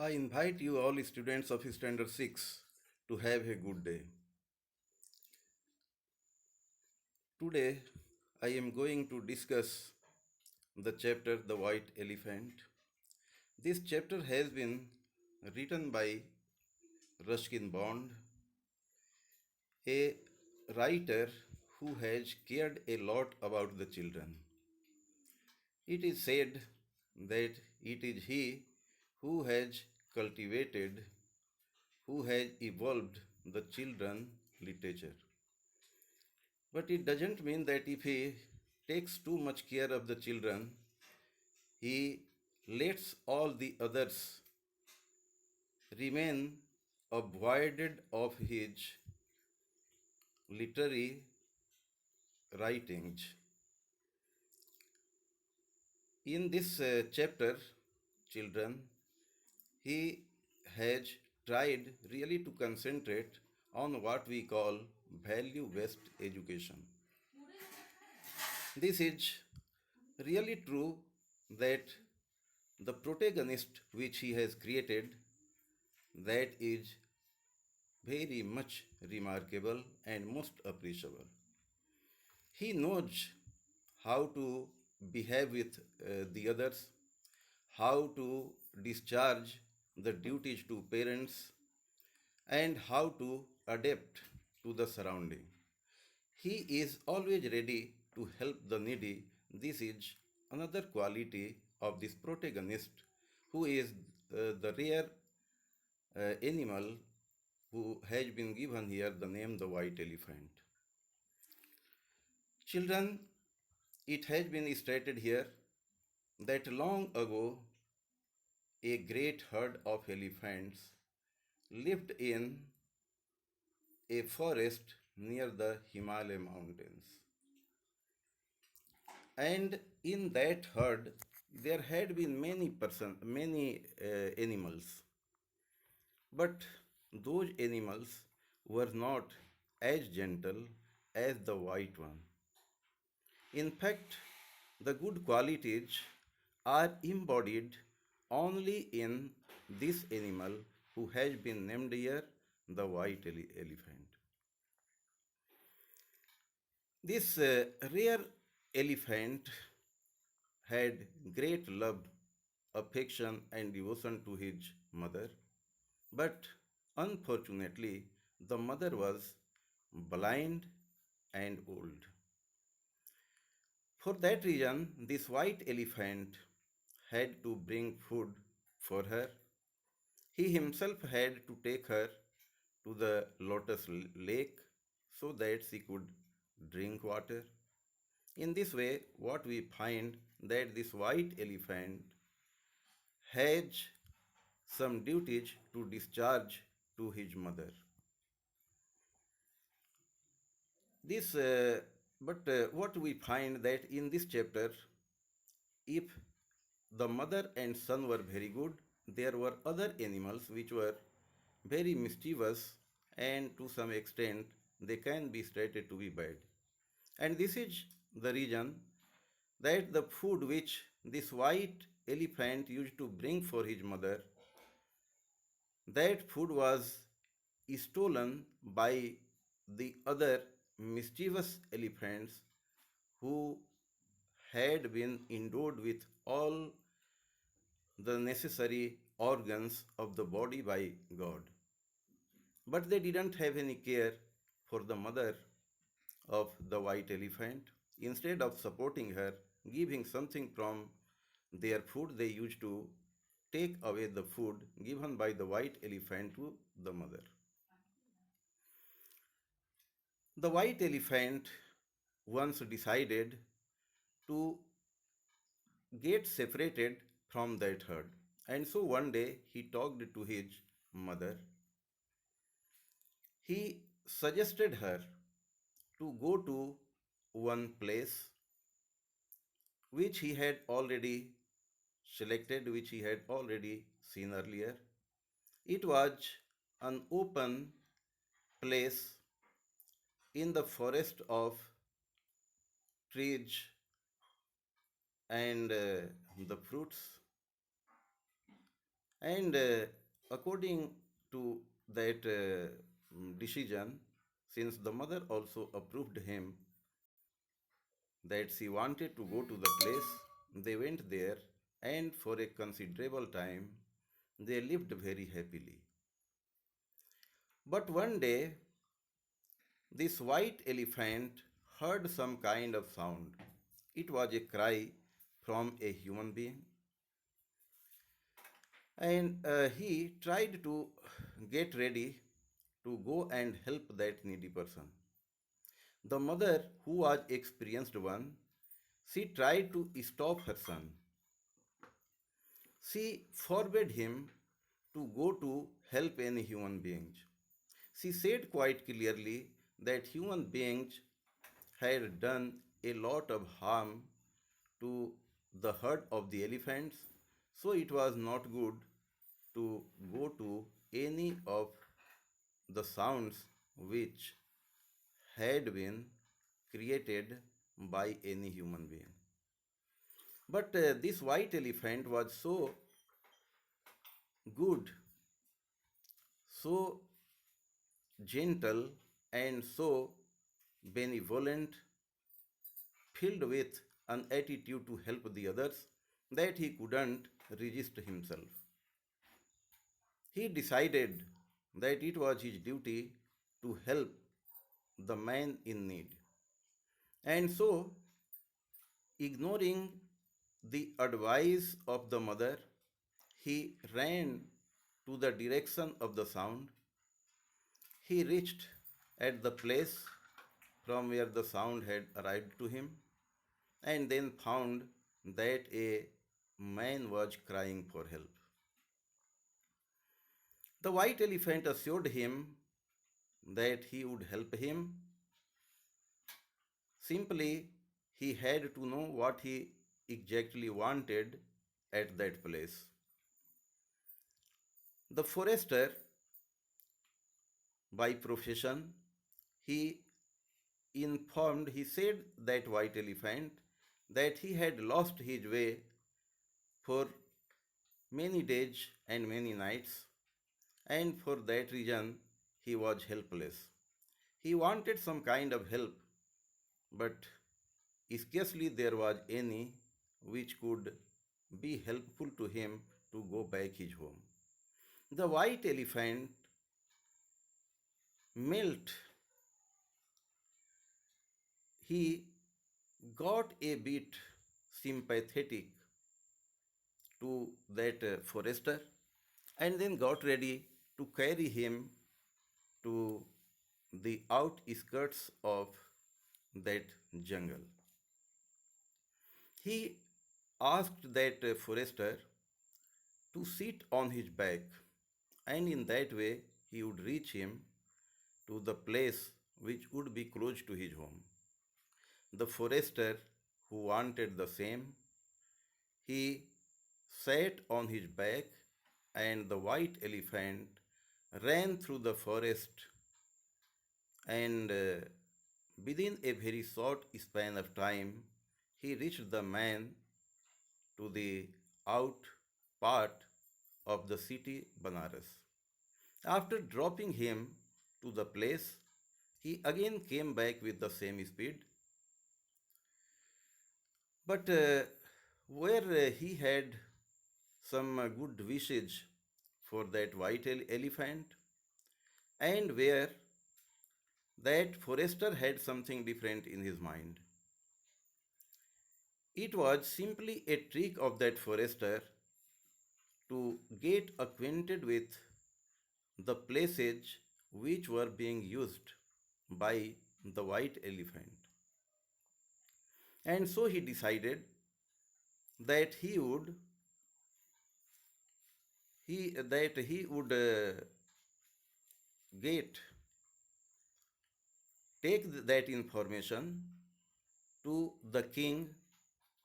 I invite you all students of Standard 6 to have a good day. Today I am going to discuss the chapter The White Elephant. This chapter has been written by Ruskin Bond, a writer who has cared a lot about the children. It is said that it is he who has cultivated, who has evolved the children literature. But it doesn't mean that if he takes too much care of the children, he lets all the others remain avoided of his literary writings. In this chapter, children, he has tried really to concentrate on what we call value based education. This is really true that the protagonist which he has created, that is very much remarkable and most appreciable. He knows how to behave with the others, how to discharge the duties to parents, and how to adapt to the surrounding. He is always ready to help the needy. This is another quality of this protagonist, who is the rare animal who has been given here the name the white elephant. Children, it has been stated here that long ago a great herd of elephants lived in a forest near the Himalaya mountains. And in that herd, there had been many animals, but those animals were not as gentle as the white one. In fact, the good qualities are embodied only in this animal who has been named here the white elephant. This rare elephant had great love, affection, and devotion to his mother, but unfortunately, the mother was blind and old. For that reason, this white elephant had to bring food for her. He himself had to take her to the lotus lake so that she could drink water. In this way, what we find that this white elephant has some duties to discharge to his mother. This, but what we find that in this chapter, if the mother and son were very good, there were other animals which were very mischievous, and to some extent they can be stated to be bad. And this is the reason that the food which this white elephant used to bring for his mother, that food was stolen by the other mischievous elephants who had been endowed with all the necessary organs of the body by God. But they didn't have any care for the mother of the white elephant. Instead of supporting her, giving something from their food, they used to take away the food given by the white elephant to the mother. The white elephant once decided to get separated from that herd. And so one day he talked to his mother. He suggested her to go to one place which he had already selected, which he had already seen earlier. It was an open place in the forest of trees and the fruits. And according to that decision, since the mother also approved him that she wanted to go to the place, they went there, and for a considerable time they lived very happily. But one day, this white elephant heard some kind of sound. It was a cry from a human being, and he tried to get ready to go and help that needy person. The mother, who was experienced one, she tried to stop her son. She forbade him to go to help any human beings. She said quite clearly that human beings had done a lot of harm to the herd of the elephants, so it was not good to go to any of the sounds which had been created by any human being. But this white elephant was so good, so gentle, and so benevolent, filled with an attitude to help the others, that he couldn't resist himself. He decided that it was his duty to help the man in need. And so, ignoring the advice of the mother, he ran to the direction of the sound. He reached at the place from where the sound had arrived to him, and then found that a man was crying for help. The white elephant assured him that he would help him. Simply, he had to know what he exactly wanted at that place. The forester, by profession, he he said that white elephant that he had lost his way for many days and many nights, and for that reason he was helpless. He wanted some kind of help, but scarcely there was any which could be helpful to him to go back his home. The white elephant melt. He got a bit sympathetic to that forester, and then got ready to carry him to the outskirts of that jungle. He asked that forester to sit on his back, and in that way he would reach him to the place which would be close to his home. The forester, who wanted the same, he sat on his back, and the white elephant ran through the forest, and within a very short span of time, he reached the man to the out part of the city Banaras. After dropping him to the place, he again came back with the same speed, but where he had some good wishes for that white elephant, and where that forester had something different in his mind. It was simply a trick of that forester to get acquainted with the places which were being used by the white elephant. And so he decided that he would get take that information to the king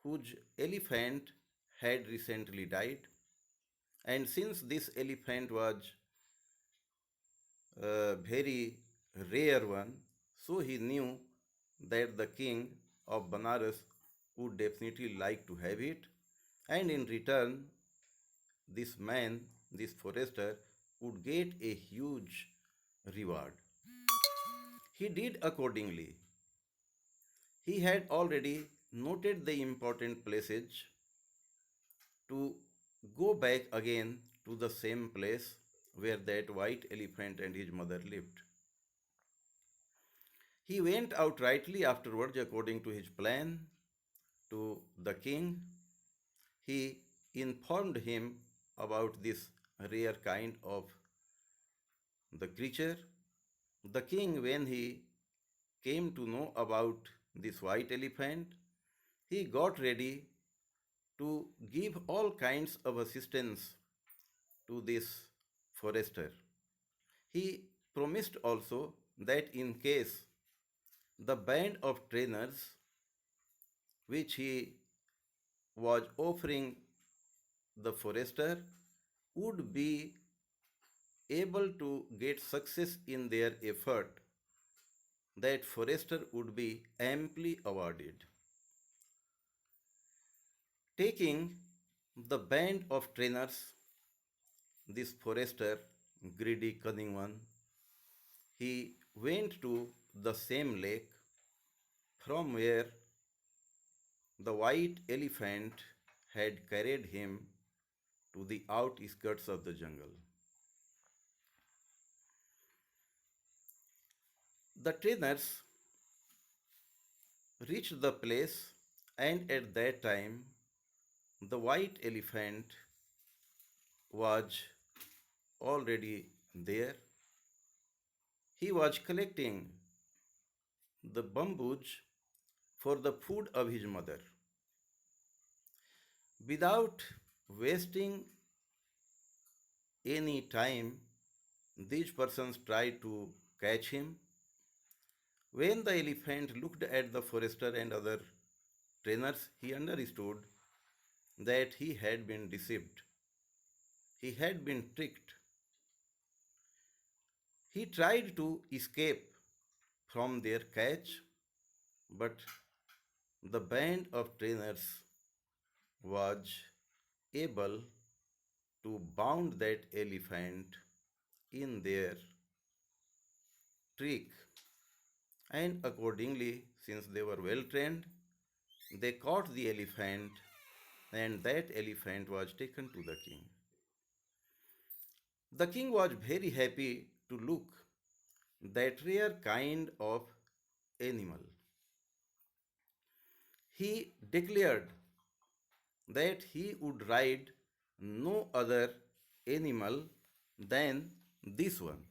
whose elephant had recently died. And since this elephant was a very rare one, so he knew that the king of Banaras would definitely like to have it, and in return, this man this forester would get a huge reward. He did accordingly. He had already noted the important places to go back again to the same place where that white elephant and his mother lived. He went out rightly afterwards according to his plan to the king. He informed him about this rare kind of the creature. The king, when he came to know about this white elephant, he got ready to give all kinds of assistance to this forester. He promised also that in case the band of trainers which he was offering the forester would be able to get success in their effort, that forester would be amply awarded. Taking the band of trainers, this forester, greedy, cunning one, he went to the same lake from where the white elephant had carried him to the outskirts of the jungle. The trainers reached the place, and at that time, the white elephant was already there. He was collecting the bamboos for the food of his mother. Without wasting any time, these persons tried to catch him. When the elephant looked at the forester and other trainers, he understood that he had been deceived. He had been tricked. He tried to escape from their catch, but the band of trainers was able to bound that elephant in their trick, and accordingly, since they were well trained, they caught the elephant, and that elephant was taken to the king. The king was very happy to look that rare kind of animal. He declared that he would ride no other animal than this one.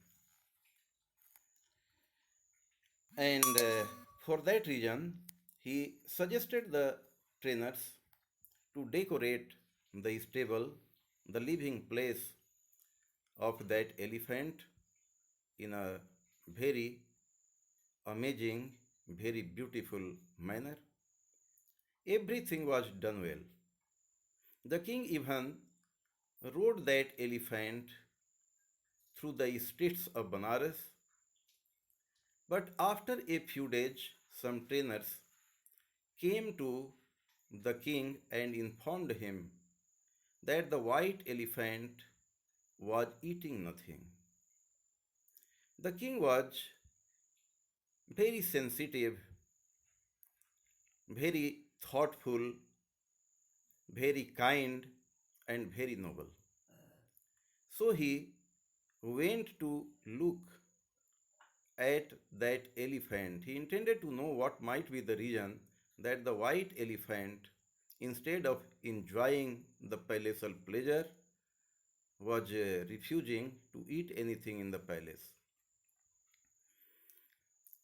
And for that reason, he suggested the trainers to decorate the stable, the living place of that elephant in a very amazing, very beautiful manner. Everything was done well. The king even rode that elephant through the streets of Banaras. But after a few days, some trainers came to the king and informed him that the white elephant was eating nothing. The king was very sensitive, very thoughtful, very kind, and very noble. So he went to look at that elephant. He intended to know what might be the reason that the white elephant, instead of enjoying the palatial pleasure, was refusing to eat anything in the palace.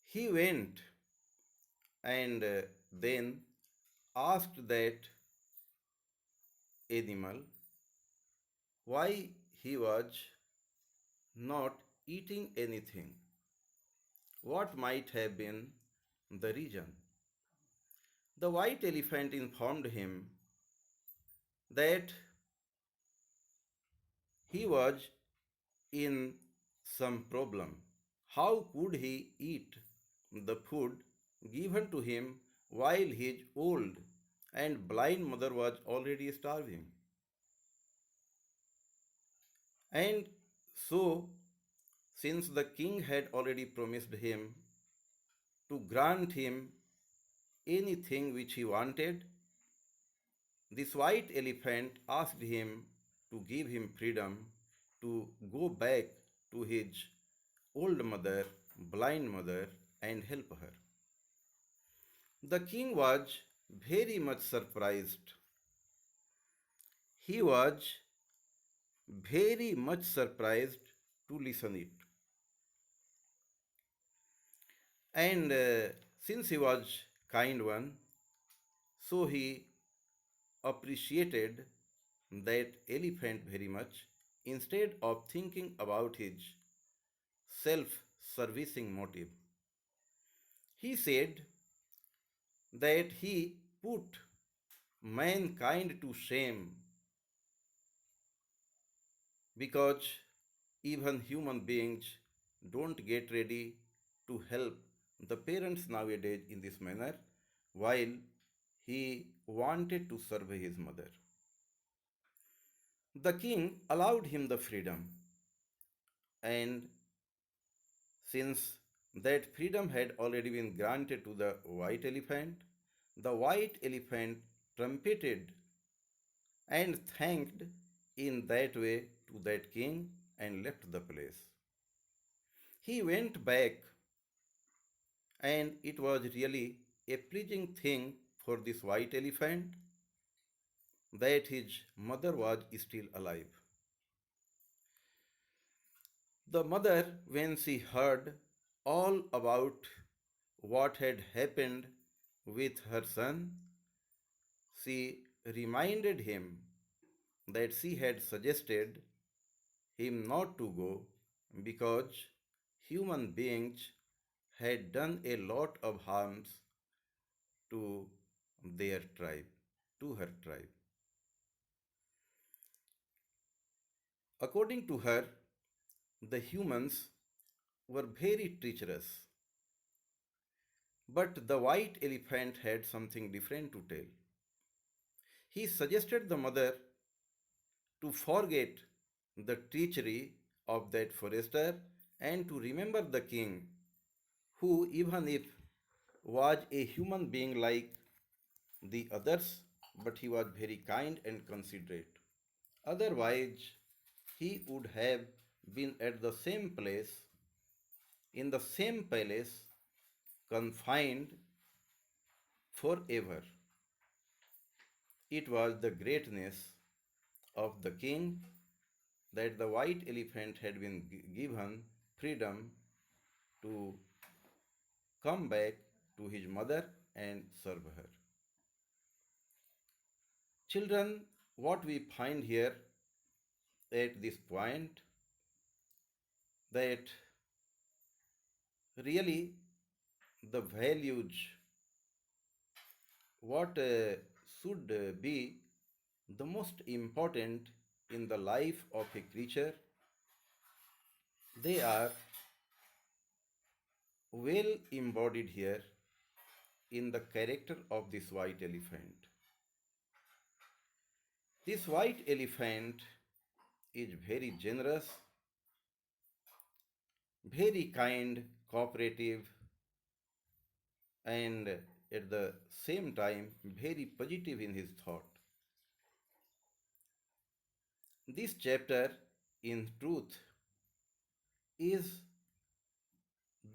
He went and then asked that animal why he was not eating anything. What might have been the reason? The white elephant informed him that he was in some problem. How could he eat the food given to him while his old and blind mother was already starving? And so, since the king had already promised him to grant him anything which he wanted, this white elephant asked him to give him freedom to go back to his old mother, blind mother, and help her. The king was very much surprised. He was very much surprised to listen it. And since he was kind one, so he appreciated that elephant very much. Instead of thinking about his self-servicing motive, he said that he put mankind to shame because even human beings don't get ready to help the parents nowadays in this manner, while he wanted to serve his mother. The king allowed him the freedom, and since that freedom had already been granted to the white elephant trumpeted and thanked in that way to that king and left the place. He went back, and it was really a pleasing thing for this white elephant that his mother was still alive. The mother, when she heard all about what had happened with her son, she reminded him that she had suggested him not to go because human beings had done a lot of harms to their tribe, to her tribe. According to her, the humans were very treacherous, but the white elephant had something different to tell. He suggested the mother to forget the treachery of that forester and to remember the king, who, even if was a human being like the others, but he was very kind and considerate. Otherwise, he would have been at the same place, in the same palace, confined forever. It was the greatness of the king that the white elephant had been given freedom to come back to his mother and serve her. Children, what we find here at this point, that really the values, what should be the most important in the life of a creature, they are well embodied here in the character of this white elephant. This white elephant is very generous, very kind, cooperative, and at the same time very positive in his thought. This chapter, in truth, is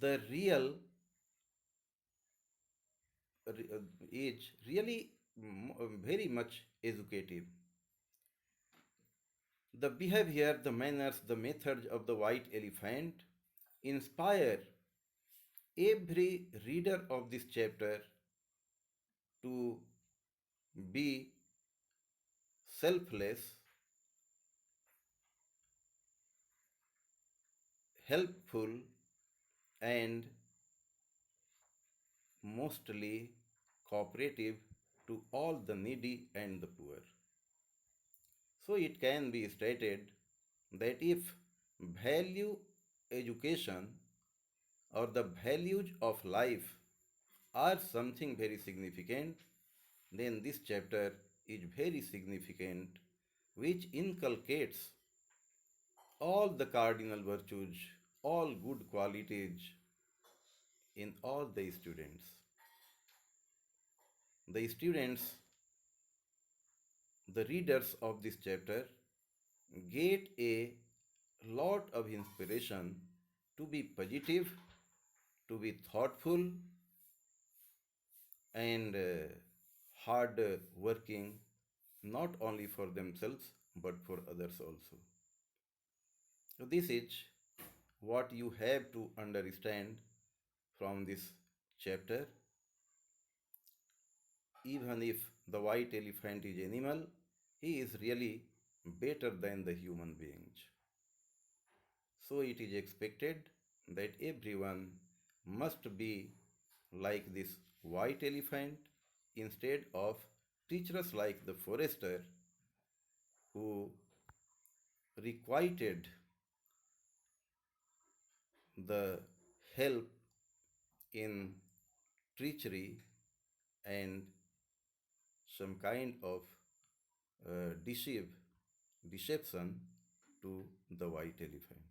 the real is really very much educative. The behavior, the manners, the methods of the white elephant inspire every reader of this chapter to be selfless, helpful, and mostly cooperative to all the needy and the poor. So it can be stated that if value education or the values of life are something very significant, then this chapter is very significant, which inculcates all the cardinal virtues, all good qualities in all the students. The students, the readers of this chapter, get a lot of inspiration to be positive, to be thoughtful, and hard working, not only for themselves but for others also. So, this is what you have to understand from this chapter. Even if the white elephant is animal, he is really better than the human beings. So it is expected that everyone must be like this white elephant instead of treacherous like the forester who requited the help in treachery and some kind of deception to the white elephant.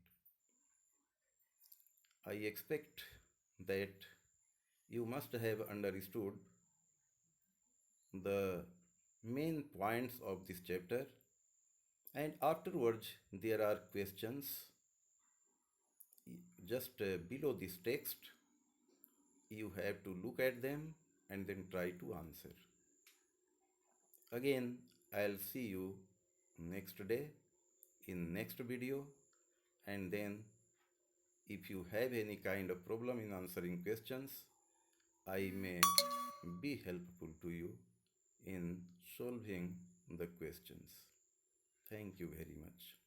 I expect that you must have understood the main points of this chapter, and afterwards there are questions just below this text. You have to look at them and then try to answer. Again, I'll see you next day in next video, and then if you have any kind of problem in answering questions, I may be helpful to you in solving the questions. Thank you very much.